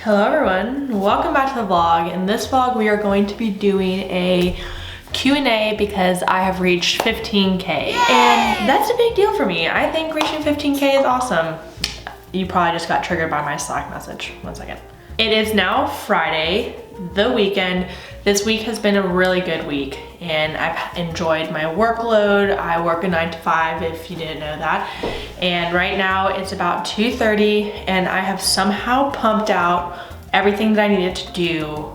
Hello everyone, welcome back to the vlog. In this vlog we are going to be doing a Q&A because I have reached 15K. Yay! And that's a big deal for me. I think reaching 15K is awesome. You probably just got triggered by my Slack message. One second. It is now Friday, the weekend. This week has been a really good week and I've enjoyed my workload. I work a 9 to 5 if you didn't know that. And right now it's about 2:30 and I have somehow pumped out everything that I needed to do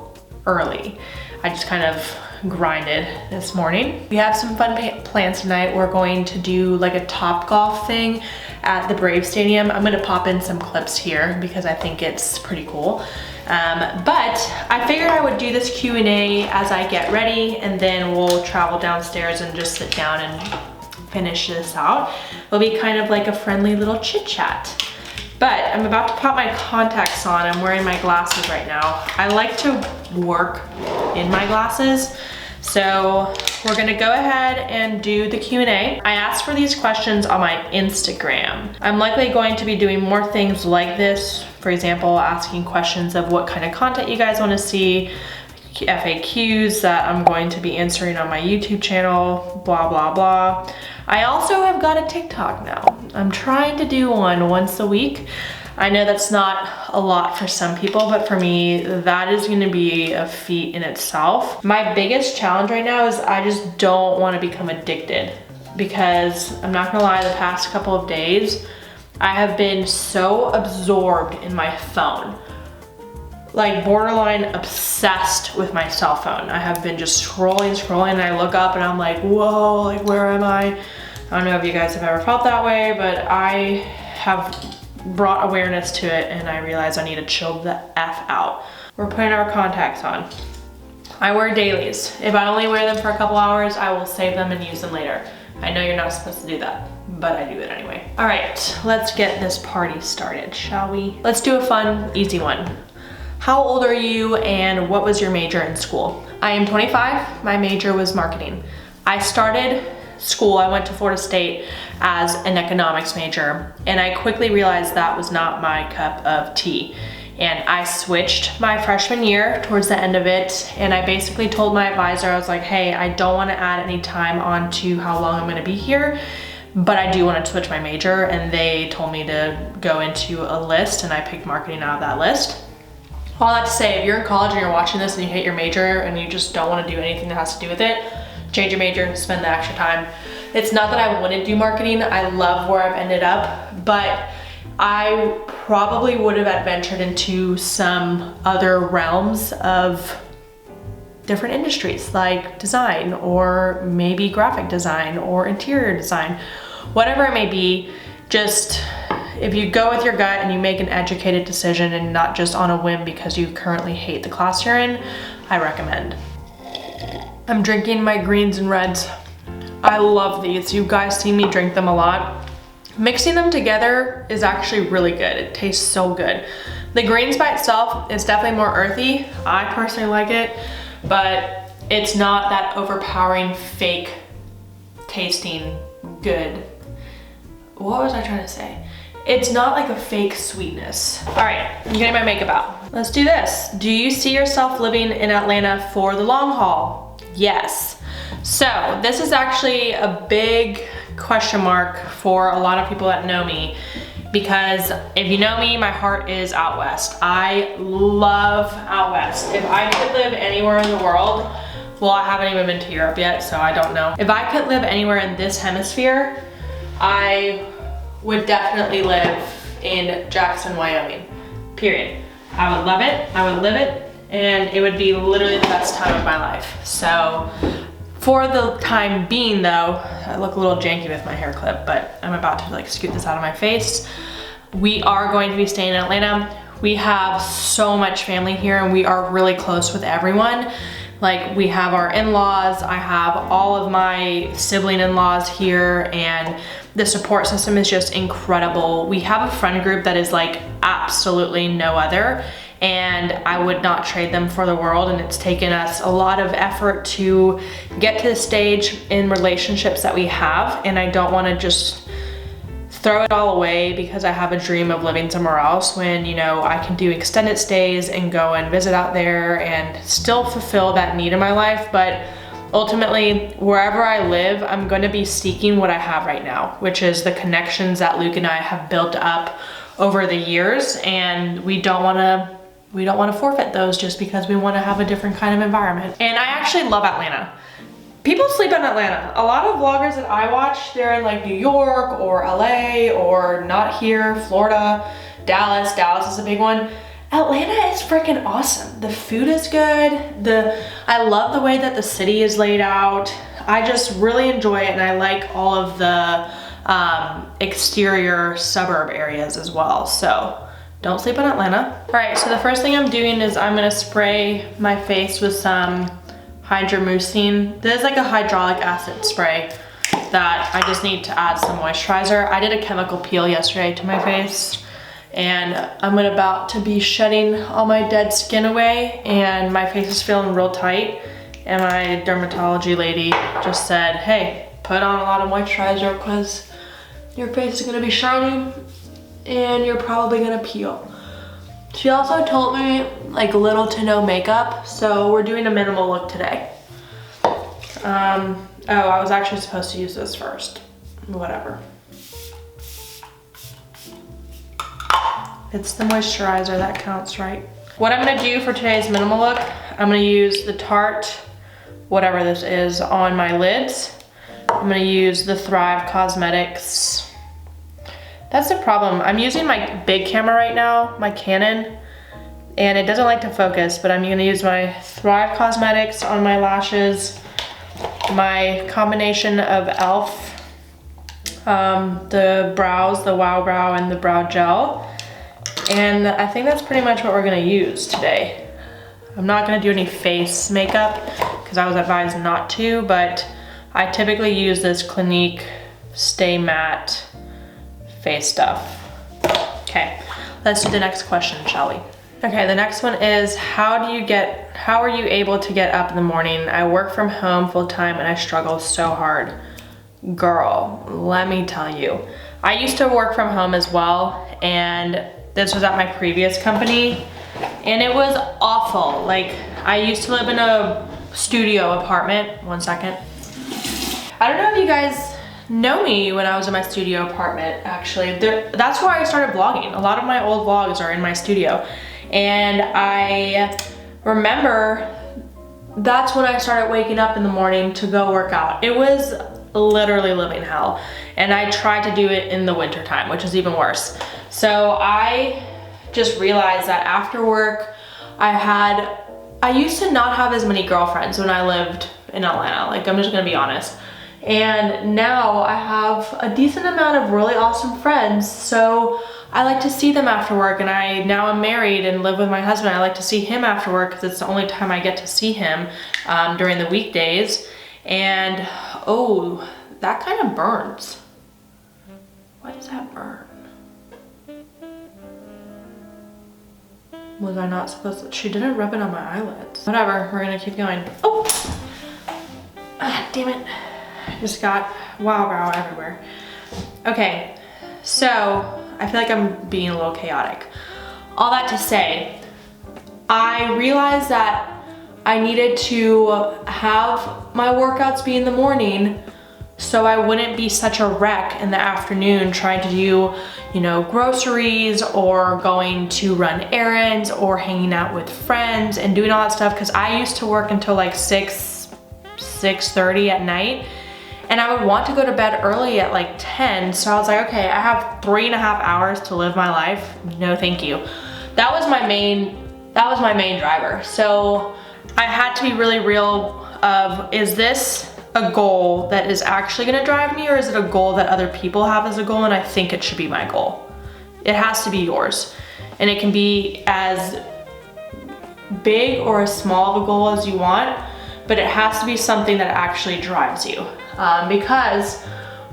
early. I just kind of grinded this morning. We have some fun plans tonight. We're going to do like a top golf thing at the Brave Stadium. I'm gonna pop in some clips here because I think it's pretty cool. But I figured I would do this Q&A as I get ready and then we'll travel downstairs and just sit down and finish this out. It'll be kind of like a friendly little chit chat. But I'm about to pop my contacts on. I'm wearing my glasses right now. I like to work in my glasses. So we're gonna go ahead and do the Q&A. I asked for these questions on my Instagram. I'm likely going to be doing more things like this. For example, asking questions of what kind of content you guys wanna see, FAQs that I'm going to be answering on my YouTube channel, blah, blah, blah. I also have got a TikTok now. I'm trying to do one once a week. I know that's not a lot for some people, but for me, that is gonna be a feat in itself. My biggest challenge right now is I just don't wanna become addicted because I'm not gonna lie, the past couple of days, I have been so absorbed in my phone. Like borderline obsessed with my cell phone. I have been just scrolling, and I look up and I'm like, whoa, like where am I? I don't know if you guys have ever felt that way, but I have brought awareness to it and I realize I need to chill the F out. We're putting our contacts on. I wear dailies. If I only wear them for a couple hours, I will save them and use them later. I know you're not supposed to do that, but I do it anyway. All right, let's get this party started, shall we? Let's do a fun, easy one. How old are you and what was your major in school? I am 25, my major was marketing. I started school, I went to Florida State as an economics major and I quickly realized that was not my cup of tea. And I switched my freshman year towards the end of it and I basically told my advisor, I was like, hey, I don't want to add any time onto how long I'm going to be here, but I do want to switch my major, and they told me to go into a list and I picked marketing out of that list. All that to say, if you're in college and you're watching this and you hate your major and you just don't want to do anything that has to do with it, change your major, spend the extra time. It's not that I wouldn't do marketing. I love where I've ended up, but I probably would have adventured into some other realms of different industries like design or maybe graphic design or interior design, whatever it may be. Just if you go with your gut and you make an educated decision and not just on a whim because you currently hate the class you're in, I recommend. I'm drinking my greens and reds. I love these. You guys see me drink them a lot. Mixing them together is actually really good. It tastes so good. The greens by itself is definitely more earthy. I personally like it, but it's not that overpowering, fake tasting good. What was I trying to say? It's not like a fake sweetness. All right, I'm getting my makeup out. Let's do this. Do you see yourself living in Atlanta for the long haul? Yes. So this is actually a big question mark for a lot of people that know me, because if you know me, my heart is out west. I love out west. If I could live anywhere in the world, well, I haven't even been to Europe yet, so I don't know. If I could live anywhere in this hemisphere, I would definitely live in Jackson, Wyoming, period. I would love it, I would live it, and it would be literally the best time of my life. So for the time being though, I look a little janky with my hair clip, but I'm about to like scoot this out of my face. We are going to be staying in Atlanta. We have so much family here and we are really close with everyone. Like we have our in-laws, I have all of my sibling in-laws here, and the support system is just incredible. We have a friend group that is like absolutely no other, and I would not trade them for the world, and it's taken us a lot of effort to get to the stage in relationships that we have, and I don't want to just throw it all away because I have a dream of living somewhere else when, you know, I can do extended stays and go and visit out there and still fulfill that need in my life. But ultimately, wherever I live, I'm going to be seeking what I have right now, which is the connections that Luke and I have built up over the years, and we don't want to forfeit those just because we want to have a different kind of environment. And I actually love Atlanta. People sleep in Atlanta. A lot of vloggers that I watch, they're in like New York or LA or not here, Florida, Dallas. Dallas is a big one. Atlanta is freaking awesome. The food is good. I love the way that the city is laid out. I just really enjoy it, and I like all of the exterior suburb areas as well. So don't sleep in Atlanta. All right, so the first thing I'm doing is I'm gonna spray my face with some hydromucine. This is like a hydraulic acid spray that I just need to add some moisturizer. I did a chemical peel yesterday to my face, and I'm about to be shedding all my dead skin away, and my face is feeling real tight. And my dermatology lady just said, hey, put on a lot of moisturizer because your face is gonna be shiny and you're probably gonna peel. She also told me like little to no makeup, so we're doing a minimal look today. Oh, I was actually supposed to use this first. Whatever. It's the moisturizer that counts, right? What I'm gonna do for today's minimal look, I'm gonna use the Tarte, whatever this is, on my lids. I'm gonna use the Thrive Cosmetics. That's the problem. I'm using my big camera right now, my Canon, and it doesn't like to focus, but I'm gonna use my Thrive Cosmetics on my lashes, my combination of e.l.f., the brows, the Wow Brow and the brow gel. And I think that's pretty much what we're gonna use today. I'm not gonna do any face makeup because I was advised not to, but I typically use this Clinique Stay Matte face stuff. Okay, let's do the next question, shall we? Okay, the next one is, how are you able to get up in the morning? I work from home full time and I struggle so hard. Girl, let me tell you. I used to work from home as well, and this was at my previous company, and it was awful. Like, I used to live in a studio apartment. One second. I don't know if you guys know me when I was in my studio apartment, actually. That's where I started vlogging. A lot of my old vlogs are in my studio. And I remember that's when I started waking up in the morning to go work out. It was literally living hell. And I tried to do it in the winter time, which is even worse. So I just realized that after work, I used to not have as many girlfriends when I lived in Atlanta. Like, I'm just gonna be honest. And now I have a decent amount of really awesome friends, so I like to see them after work. And now I'm married and live with my husband. I like to see him after work because it's the only time I get to see him during the weekdays. And oh, that kind of burns. Why does that burn? Was I not supposed to? She didn't rub it on my eyelids. Whatever, we're gonna keep going. Oh, ah, damn it. I just got Wow Brow everywhere. Okay, so I feel like I'm being a little chaotic. All that to say, I realized that I needed to have my workouts be in the morning so I wouldn't be such a wreck in the afternoon trying to do, you know, groceries or going to run errands or hanging out with friends and doing all that stuff, because I used to work until like 6:30 at night. And I would want to go to bed early at like 10. So I was like, okay, I have 3.5 hours to live my life. No, thank you. That was my main driver. So I had to be really real of, is this a goal that is actually gonna drive me, or is it a goal that other people have as a goal? And I think it should be my goal. It has to be yours. And it can be as big or as small of a goal as you want, but it has to be something that actually drives you. Because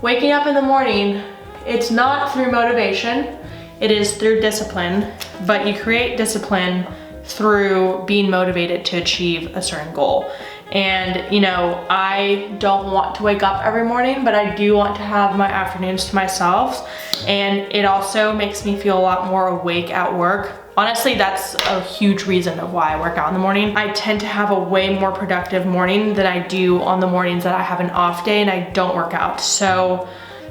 waking up in the morning, it's not through motivation, it is through discipline, but you create discipline through being motivated to achieve a certain goal. And you know, I don't want to wake up every morning, but I do want to have my afternoons to myself. And it also makes me feel a lot more awake at work. Honestly, that's a huge reason of why I work out in the morning. I tend to have a way more productive morning than I do on the mornings that I have an off day and I don't work out. So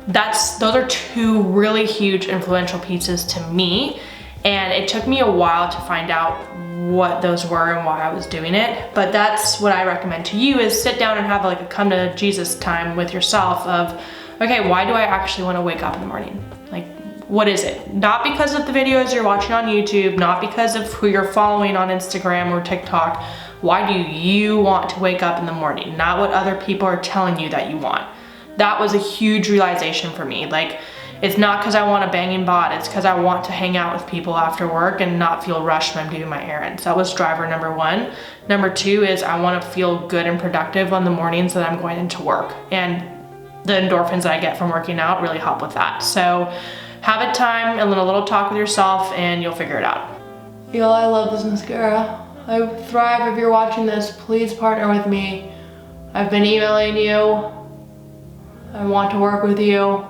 those are two really huge influential pieces to me. And it took me a while to find out what those were and why I was doing it. But that's what I recommend to you, is sit down and have like a come to Jesus time with yourself of, okay, why do I actually want to wake up in the morning? Like, what is it? Not because of the videos you're watching on YouTube, not because of who you're following on Instagram or TikTok. Why do you want to wake up in the morning? Not what other people are telling you that you want. That was a huge realization for me. Like, it's not because I want a banging bod, it's because I want to hang out with people after work and not feel rushed when I'm doing my errands. That was driver number one. Number two is I want to feel good and productive on the mornings that I'm going into work. And the endorphins that I get from working out really help with that. So have a time and then a little talk with yourself and you'll figure it out. Y'all, I love this mascara. I thrive. If you're watching this, please partner with me. I've been emailing you. I want to work with you.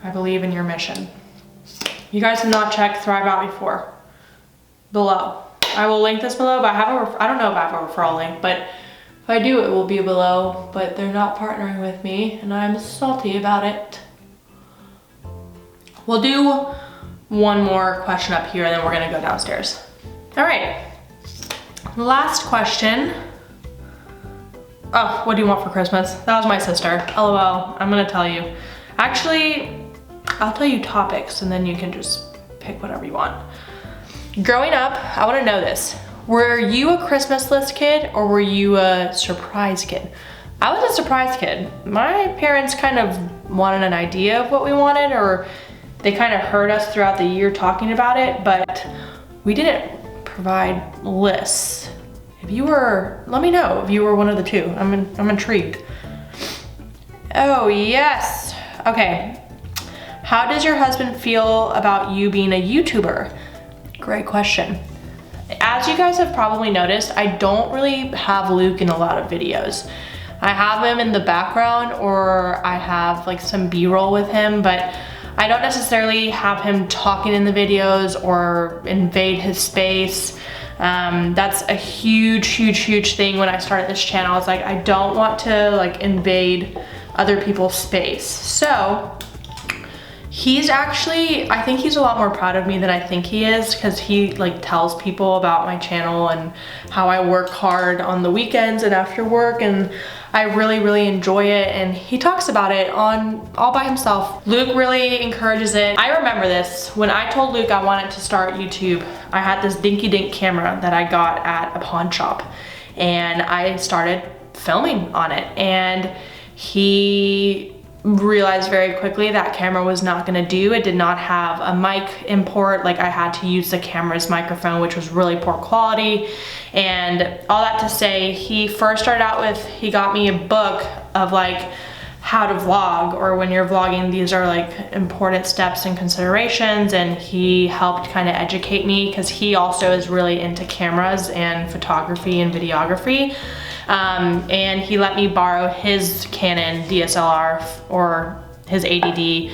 I believe in your mission. You guys have not checked Thrive Out before. Below. I will link this below, but I don't know if I have a referral link, but if I do, it will be below, but they're not partnering with me and I'm salty about it. We'll do one more question up here and then we're gonna go downstairs. All right, last question. Oh, what do you want for Christmas? That was my sister, LOL, I'm gonna tell you. Actually, I'll tell you topics and then you can just pick whatever you want. Growing up, I wanna know this. Were you a Christmas list kid or were you a surprise kid? I was a surprise kid. My parents kind of wanted an idea of what we wanted, or they kind of heard us throughout the year talking about it, but we didn't provide lists. If you were, let me know if you were one of the two. I'm intrigued. Oh yes, okay. How does your husband feel about you being a YouTuber? Great question. As you guys have probably noticed, I don't really have Luke in a lot of videos. I have him in the background or I have like some B-roll with him, but I don't necessarily have him talking in the videos or invade his space. That's a huge thing when I started this channel. It's like, I don't want to like invade other people's space. So he's actually, I think he's a lot more proud of me than I think he is, because he like tells people about my channel and how I work hard on the weekends and after work, and I really enjoy it, and he talks about it all by himself. Luke really encourages it. I remember this, when I told Luke I wanted to start YouTube, I had this dinky dink camera that I got at a pawn shop, and I started filming on it, and he realized very quickly that camera was not gonna do. It did not have a mic import. Like, I had to use the camera's microphone, which was really poor quality. And all that to say, he first started out with, he got me a book of like how to vlog, or when you're vlogging, these are like important steps and considerations, and he helped kind of educate me because he also is really into cameras and photography and videography. And he let me borrow his Canon DSLR or his ADD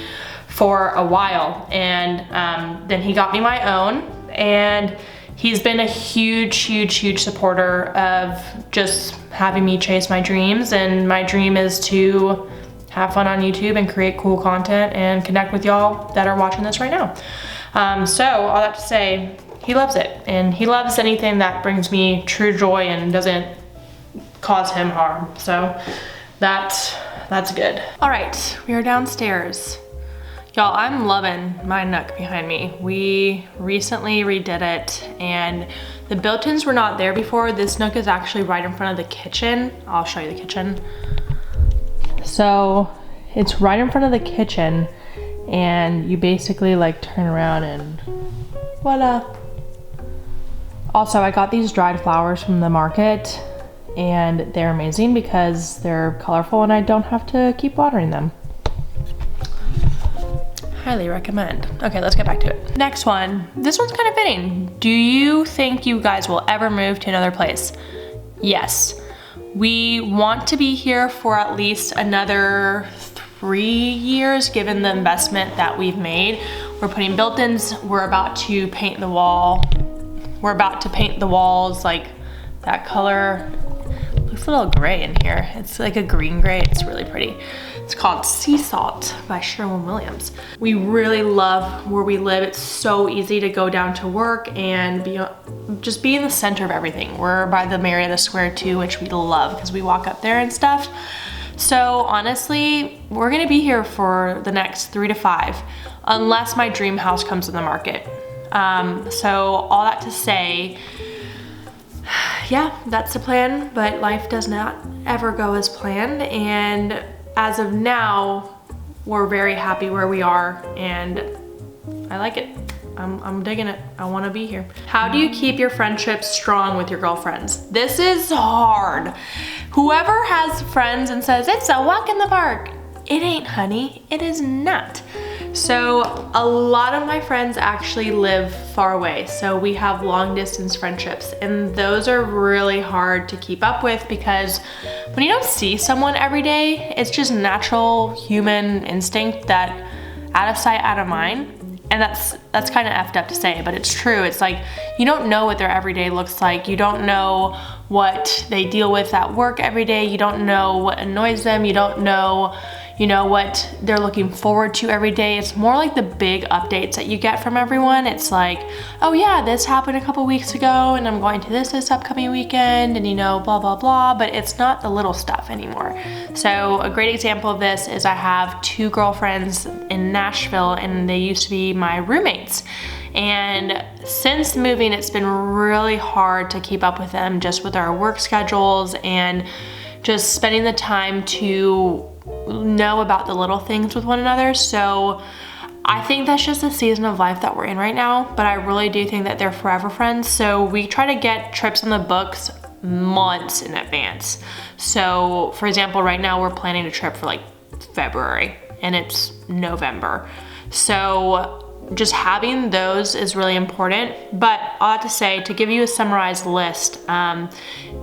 for a while, and then he got me my own, and he's been a huge supporter of just having me chase my dreams, and my dream is to have fun on YouTube and create cool content and connect with y'all that are watching this right now. So all that to say, he loves it, and he loves anything that brings me true joy and doesn't cause him harm. So that's good. All right, we are downstairs. Y'all, I'm loving my nook behind me. We recently redid it, and the built-ins were not there before. This nook is actually right in front of the kitchen. I'll show you the kitchen. So it's right in front of the kitchen, and you basically like turn around and voila. Also, I got these dried flowers from the market, and they're amazing because they're colorful and I don't have to keep watering them. Highly recommend. Okay, let's get back to it. Next one. This one's kind of fitting. Do you think you guys will ever move to another place? Yes, we want to be here for at least another 3 years, given the investment that we've made. We're putting built-ins, we're about to paint the wall. We're about to paint the walls like that color. Looks a little gray in here. It's like a green gray, it's really pretty. It's called Sea Salt by Sherwin-Williams. We really love where we live. It's so easy to go down to work and just be in the center of everything. We're by the Marietta Square too, which we love because we walk up there and stuff. So honestly, we're gonna be here for the next 3 to 5, unless my dream house comes on the market. So all that to say, yeah, that's the plan, but life does not ever go as planned. And as of now, we're very happy where we are and I like it. I'm digging it. I wanna be here. How do you keep your friendships strong with your girlfriends? This is hard. Whoever has friends and says, it's a walk in the park, it ain't, honey, it is not. So a lot of my friends actually live far away. So we have long distance friendships and those are really hard to keep up with because when you don't see someone every day, it's just natural human instinct that out of sight, out of mind. And that's kind of effed up to say, but it's true. It's like, you don't know what their everyday looks like. You don't know what they deal with at work every day. You don't know what annoys them. You don't know, what they're looking forward to every day. It's more like the big updates that you get from everyone. It's like, oh yeah, this happened a couple weeks ago and I'm going to this upcoming weekend and blah, blah, blah, but it's not the little stuff anymore. So a great example of this is I have 2 girlfriends in Nashville and they used to be my roommates. And since moving, it's been really hard to keep up with them just with our work schedules and just spending the time to know about the little things with one another. So I think that's just the season of life that we're in right now, but I really do think that they're forever friends. So we try to get trips on the books months in advance. So for example, right now we're planning a trip for like February and it's November. So just having those is really important, but all that to say, to give you a summarized list,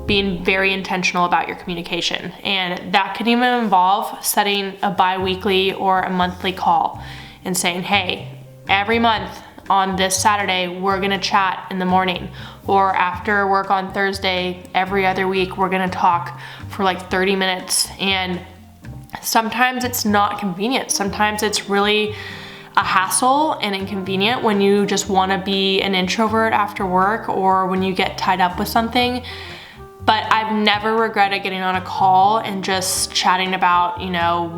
being very intentional about your communication. And that could even involve setting a bi-weekly or a monthly call and saying, hey, every month on this Saturday, we're gonna chat in the morning, or after work on Thursday, every other week, we're gonna talk for like 30 minutes. And sometimes it's not convenient. Sometimes it's really a hassle and inconvenient when you just want to be an introvert after work or when you get tied up with something. But I've never regretted getting on a call and just chatting about,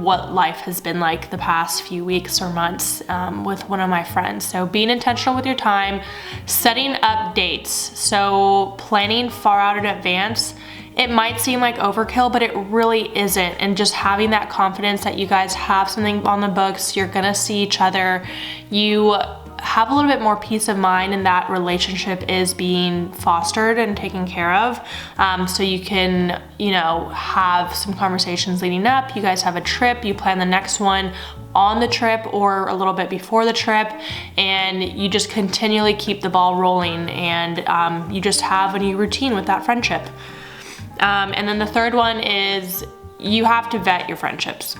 what life has been like the past few weeks or months with one of my friends. So being intentional with your time, setting up dates. So planning far out in advance. It might seem like overkill, but it really isn't. And just having that confidence that you guys have something on the books, you're gonna see each other, you have a little bit more peace of mind and that relationship is being fostered and taken care of. So you can, have some conversations leading up. You guys have a trip, you plan the next one on the trip or a little bit before the trip, and you just continually keep the ball rolling and you just have a new routine with that friendship. And then the third one is you have to vet your friendships.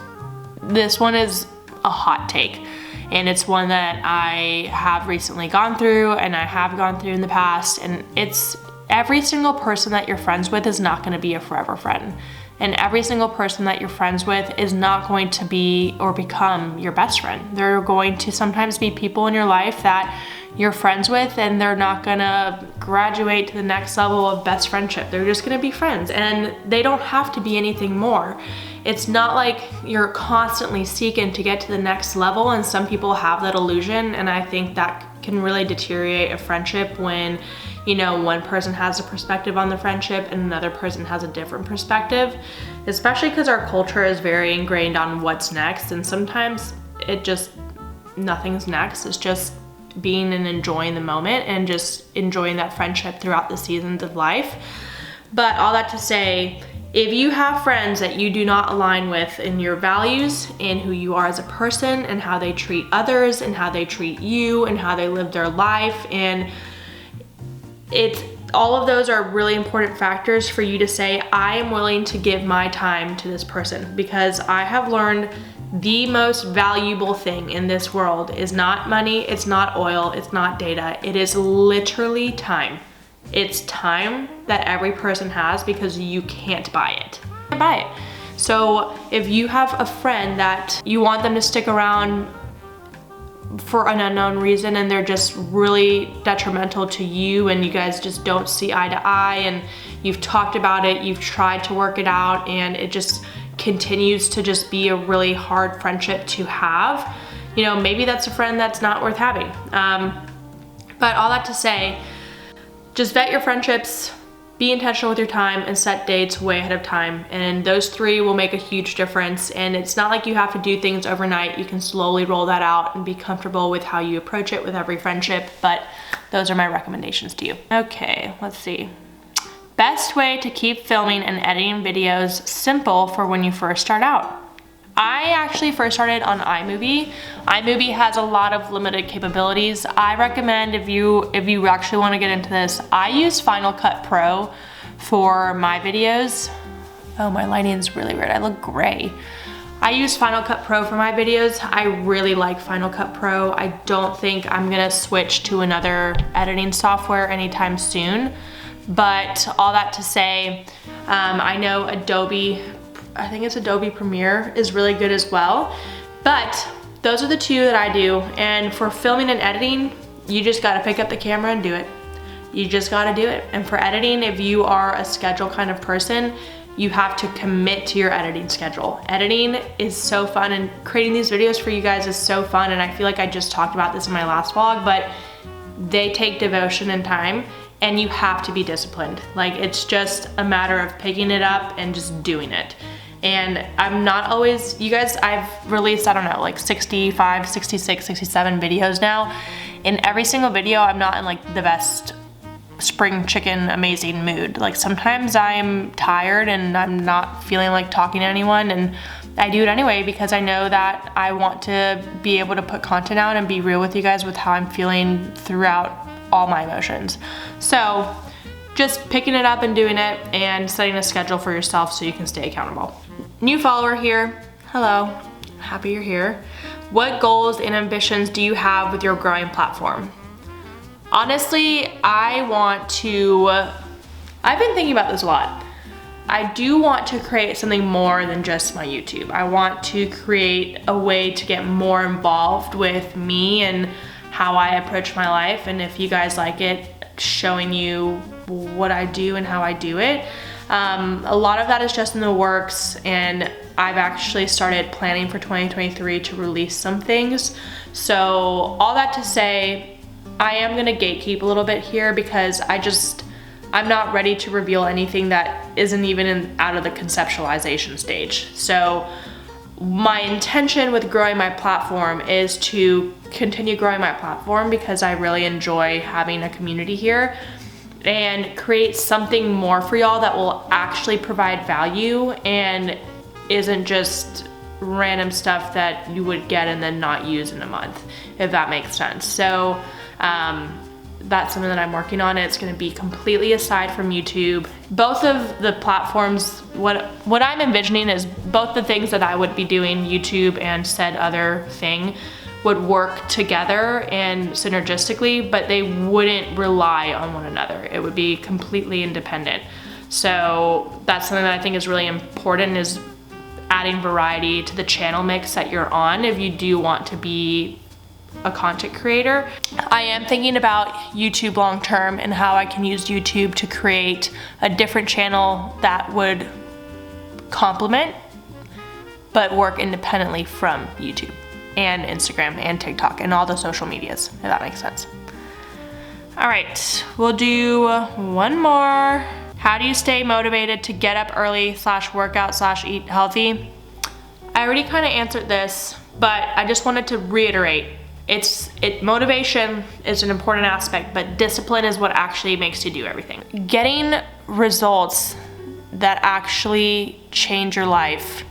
This one is a hot take, and it's one that I have recently gone through and I have gone through in the past, and it's every single person that you're friends with is not gonna be a forever friend. And every single person that you're friends with is not going to be or become your best friend. There are going to sometimes be people in your life that you're friends with and they're not gonna graduate to the next level of best friendship. They're just gonna be friends and they don't have to be anything more. It's not like you're constantly seeking to get to the next level, and some people have that illusion, and I think that can really deteriorate a friendship when one person has a perspective on the friendship and another person has a different perspective, especially because our culture is very ingrained on what's next, and sometimes nothing's next. It's just being and enjoying the moment and just enjoying that friendship throughout the seasons of life. But all that to say, if you have friends that you do not align with in your values and who you are as a person and how they treat others and how they treat you and how they live their life, and it's all of those are really important factors for you to say, I am willing to give my time to this person, because I have learned the most valuable thing in this world is not money, it's not oil, it's not data, it is literally time. It's time that every person has, because you can't buy it. You can't buy it. So if you have a friend that you want them to stick around for an unknown reason and they're just really detrimental to you and you guys just don't see eye to eye, and you've talked about it, you've tried to work it out, and it just continues to just be a really hard friendship to have, you know, maybe that's a friend that's not worth having. But all that to say, just vet your friendships, be intentional with your time, and set dates way ahead of time. And those three will make a huge difference. And it's not like you have to do things overnight. You can slowly roll that out and be comfortable with how you approach it with every friendship. But those are my recommendations to you. Okay, let's see. Best way to keep filming and editing videos simple for when you first start out. I actually first started on iMovie. iMovie has a lot of limited capabilities. I recommend if you actually want to get into this, I use Final Cut Pro for my videos. Oh, my lighting's really weird. I look gray. I use Final Cut Pro for my videos. I really like Final Cut Pro. I don't think I'm gonna switch to another editing software anytime soon. But all that to say, I know Adobe, I think it's Adobe Premiere, is really good as well. But those are the two that I do. And for filming and editing, you just gotta pick up the camera and do it. You just gotta do it. And for editing, if you are a schedule kind of person, you have to commit to your editing schedule. Editing is so fun, and creating these videos for you guys is so fun. And I feel like I just talked about this in my last vlog, but they take devotion and time, and you have to be disciplined. Like, it's just a matter of picking it up and just doing it. And I'm not always, you guys, I've released, I don't know, like 65, 66, 67 videos now. In every single video, I'm not in like the best spring chicken amazing mood. Like, sometimes I'm tired and I'm not feeling like talking to anyone, and I do it anyway because I know that I want to be able to put content out and be real with you guys with how I'm feeling throughout all my emotions. So just picking it up and doing it, and setting a schedule for yourself so you can stay accountable. New follower here. Hello, happy you're here. What goals and ambitions do you have with your growing platform? Honestly, I've been thinking about this a lot. I do want to create something more than just my YouTube. I want to create a way to get more involved with me and how I approach my life. And if you guys like it, showing you what I do and how I do it. A lot of that is just in the works, and I've actually started planning for 2023 to release some things. So all that to say, I am gonna gatekeep a little bit here because I'm not ready to reveal anything that isn't even out of the conceptualization stage. So my intention with growing my platform is to continue growing my platform because I really enjoy having a community here, and create something more for y'all that will actually provide value and isn't just random stuff that you would get and then not use in a month, if that makes sense. So that's something that I'm working on. It's gonna be completely aside from YouTube. Both of the platforms, what I'm envisioning is both the things that I would be doing, YouTube and said other thing, would work together and synergistically, but they wouldn't rely on one another. It would be completely independent. So that's something that I think is really important, is adding variety to the channel mix that you're on if you do want to be a content creator. I am thinking about YouTube long term and how I can use YouTube to create a different channel that would complement but work independently from YouTube and Instagram and TikTok and all the social medias, if that makes sense. All right, we'll do one more. How do you stay motivated to get up early / workout / eat healthy? I already kind of answered this, but I just wanted to reiterate. Motivation is an important aspect, but discipline is what actually makes you do everything. Getting results that actually change your life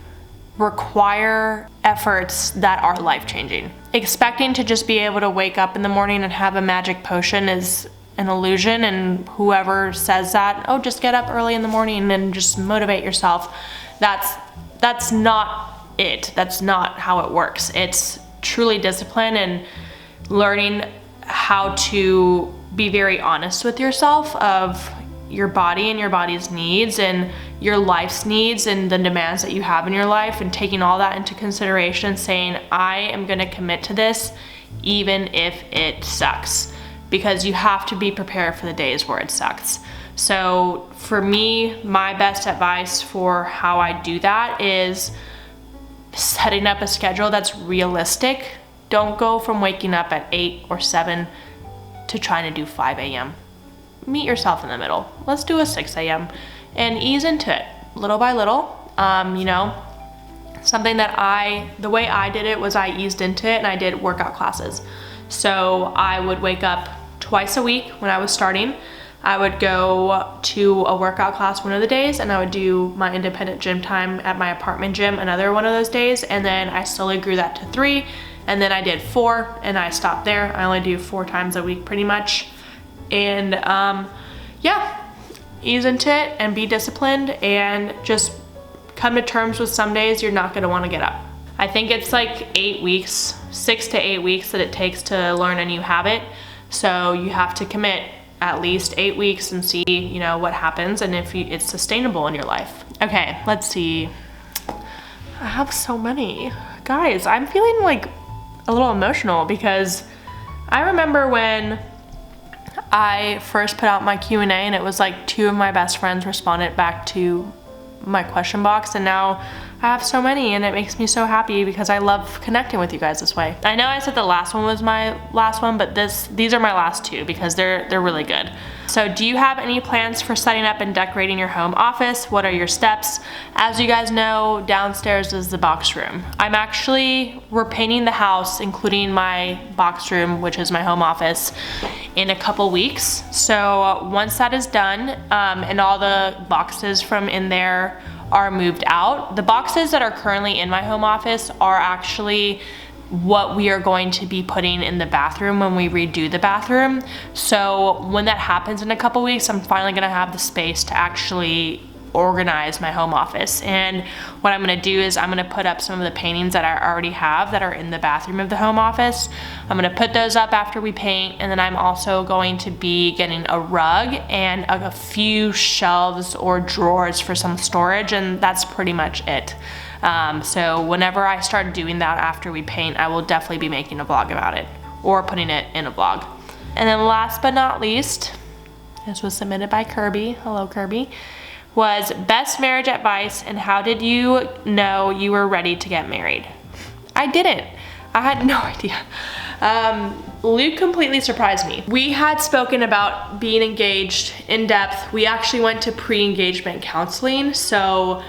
require efforts that are life-changing. Expecting to just be able to wake up in the morning and have a magic potion is an illusion, and whoever says that, oh, just get up early in the morning and just motivate yourself, that's not it. That's not how it works. It's truly discipline and learning how to be very honest with yourself of your body and your body's needs and your life's needs and the demands that you have in your life, and taking all that into consideration, saying, I am gonna commit to this even if it sucks, because you have to be prepared for the days where it sucks. So for me, my best advice for how I do that is setting up a schedule that's realistic. Don't go from waking up at 8 or 7 to trying to do 5 a.m. Meet yourself in the middle. Let's do a 6 a.m. and ease into it little by little. You know, something that the way I did it was I eased into it and I did workout classes. So I would wake up twice a week when I was starting. I would go to a workout class one of the days, and I would do my independent gym time at my apartment gym another one of those days, and then I slowly grew that to 3, and then I did 4, and I stopped there. I only do 4 times a week pretty much. And yeah, ease into it and be disciplined, and just come to terms with some days you're not gonna wanna get up. I think it's like 8 weeks, 6 to 8 weeks that it takes to learn a new habit. So you have to commit at least 8 weeks and see, you know, what happens and if it's sustainable in your life. Okay, let's see. I have so many. Guys, I'm feeling like a little emotional because I remember when I first put out my Q&A and it was like 2 of my best friends responded back to my question box, and now I have so many, and it makes me so happy because I love connecting with you guys this way. I know I said the last one was my last one, but these are my last 2 because they're really good. So do you have any plans for setting up and decorating your home office? What are your steps? As you guys know, downstairs is the box room. We're painting the house, including my box room, which is my home office, in a couple weeks. So once that is done, and all the boxes from in there are moved out, the boxes that are currently in my home office are actually what we are going to be putting in the bathroom when we redo the bathroom. So when that happens in a couple weeks, I'm finally gonna have the space to actually organize my home office. And what I'm gonna do is I'm gonna put up some of the paintings that I already have that are in the bathroom of the home office. I'm gonna put those up after we paint, and then I'm also going to be getting a rug and a few shelves or drawers for some storage, and that's pretty much it. So whenever I start doing that after we paint, I will definitely be making a vlog about it or putting it in a vlog. And then last but not least, this was submitted by Kirby, hello Kirby, was best marriage advice and how did you know you were ready to get married? I didn't. I had no idea. Luke completely surprised me. We had spoken about being engaged in depth. We actually went to pre-engagement counseling, so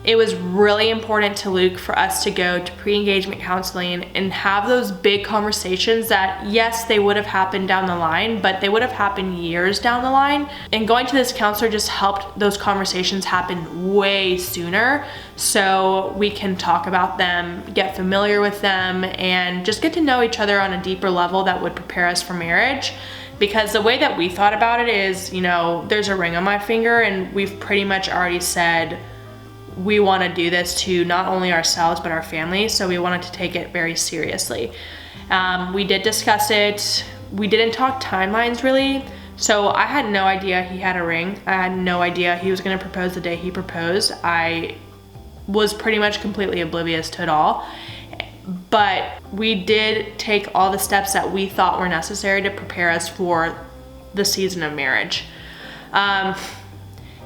it was really important to Luke for us to go to pre-engagement counseling and have those big conversations that, yes, they would have happened down the line, but they would have happened years down the line. And going to this counselor just helped those conversations happen way sooner, so we can talk about them, get familiar with them, and just get to know each other on a deeper level that would prepare us for marriage. Because the way that we thought about it is, you know, there's a ring on my finger, and we've pretty much already said we want to do this to not only ourselves but our family, so we wanted to take it very seriously. We did discuss it. We didn't talk timelines really, so I had no idea he had a ring. I had no idea he was going to propose the day he proposed. I was pretty much completely oblivious to it all, but we did take all the steps that we thought were necessary to prepare us for the season of marriage.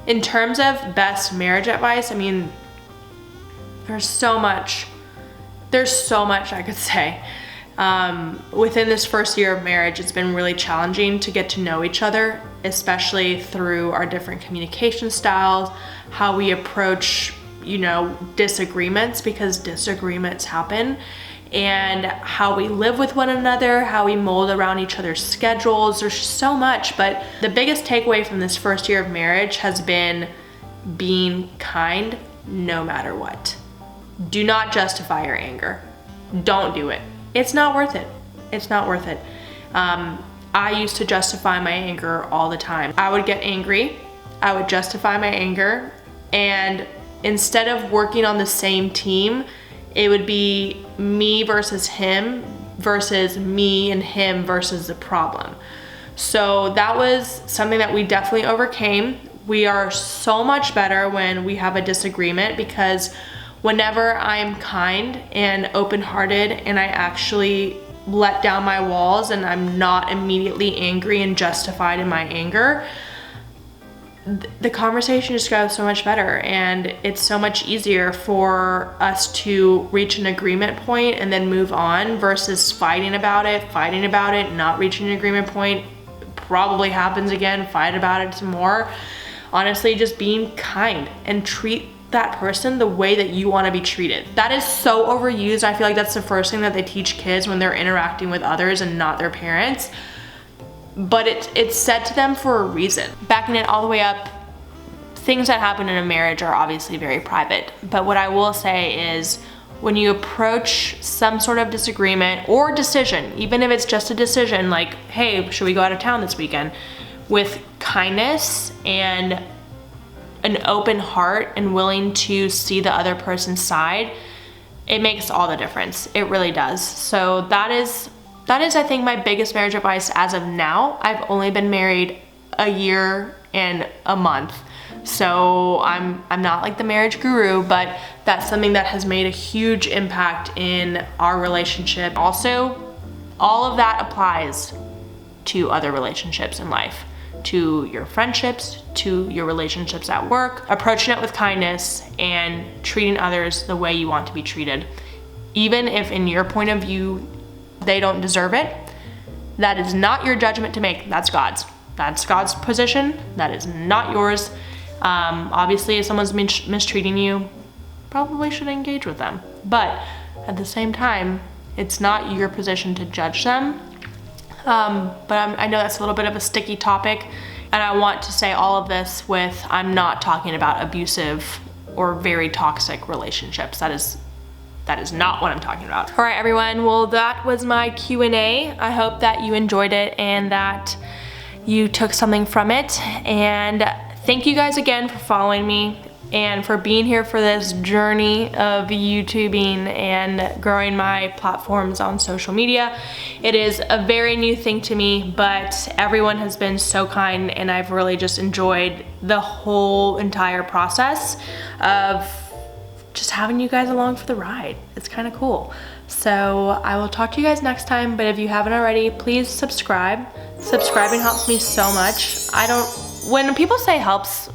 In terms of best marriage advice, I mean, there's so much I could say. Within this first year of marriage, it's been really challenging to get to know each other, especially through our different communication styles, how we approach, you know, disagreements, because disagreements happen, and how we live with one another, how we mold around each other's schedules. There's so much, but the biggest takeaway from this first year of marriage has been being kind no matter what. Do not justify your anger. Don't do it. It's not worth it. It's not worth it. I used to justify my anger all the time. I would get angry, I would justify my anger, and instead of working on the same team, it would be me versus him versus me and him versus the problem. So that was something that we definitely overcame. We are so much better when we have a disagreement, because whenever I'm kind and open-hearted and I actually let down my walls and I'm not immediately angry and justified in my anger, the conversation just goes so much better, and it's so much easier for us to reach an agreement point and then move on versus fighting about it, not reaching an agreement point, probably happens again, fight about it some more. Honestly, just being kind and treat that person the way that you want to be treated. That is so overused. I feel like that's the first thing that they teach kids when they're interacting with others and not their parents. But it's said to them for a reason. Backing it all the way up, things that happen in a marriage are obviously very private. But what I will say is, when you approach some sort of disagreement or decision, even if it's just a decision like, hey, should we go out of town this weekend, with kindness and an open heart and willing to see the other person's side, it makes all the difference. It really does. So that is I think my biggest marriage advice as of now. I've only been married a year and a month, so I'm not like the marriage guru, but that's something that has made a huge impact in our relationship. Also, all of that applies to other relationships in life, to your friendships, to your relationships at work. Approaching it with kindness and treating others the way you want to be treated. Even if in your point of view, they don't deserve it, that is not your judgment to make. That's God's. That's God's position. That is not yours. Obviously, if someone's mistreating you, probably should engage with them. But at the same time, it's not your position to judge them. But I know that's a little bit of a sticky topic, and I want to say all of this with, I'm not talking about abusive or very toxic relationships. That is not what I'm talking about. All right, everyone, well, that was my Q&A. I hope that you enjoyed it and that you took something from it. And thank you guys again for following me and for being here for this journey of YouTubing and growing my platforms on social media. It is a very new thing to me, but everyone has been so kind, and I've really just enjoyed the whole entire process of just having you guys along for the ride. It's kind of cool. So I will talk to you guys next time, but if you haven't already, please subscribe. Subscribing helps me so much. When people say helps,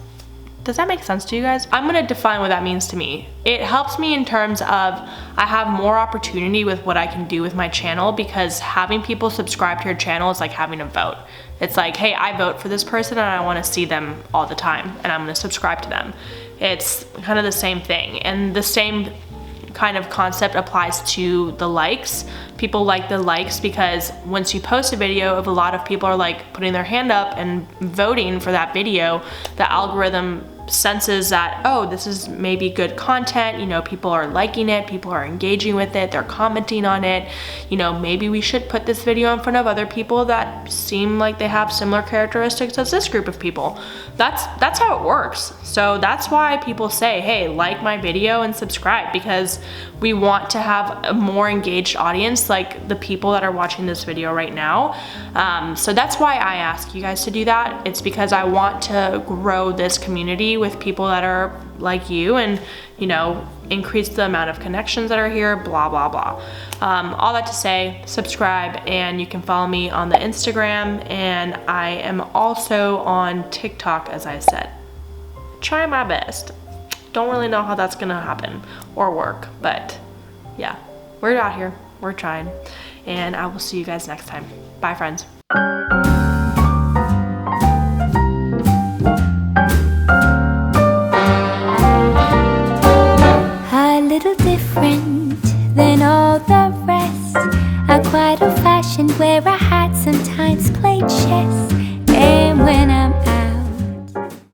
does that make sense to you guys? I'm gonna define what that means to me. It helps me in terms of I have more opportunity with what I can do with my channel, because having people subscribe to your channel is like having a vote. It's like, hey, I vote for this person and I wanna see them all the time, and I'm gonna subscribe to them. It's kind of the same thing, and the same kind of concept applies to the likes. People like the likes because once you post a video, if a lot of people are like putting their hand up and voting for that video, the algorithm senses that, oh, this is maybe good content, you know, people are liking it, people are engaging with it, they're commenting on it, you know, maybe we should put this video in front of other people that seem like they have similar characteristics as this group of people. That's how it works. So that's why people say, hey, like my video and subscribe, because we want to have a more engaged audience like the people that are watching this video right now. So that's why I ask you guys to do that. It's because I want to grow this community with people that are like you, and, you know, increase the amount of connections that are here, blah, blah, blah. All that to say, subscribe, and you can follow me on the Instagram, and I am also on TikTok, as I said. Try my best. Don't really know how that's gonna happen or work, but yeah, we're out here, we're trying, and I will see you guys next time. Bye, friends. A little different than all the rest. I'm quite old-fashioned, where I had sometimes played chess. And when I'm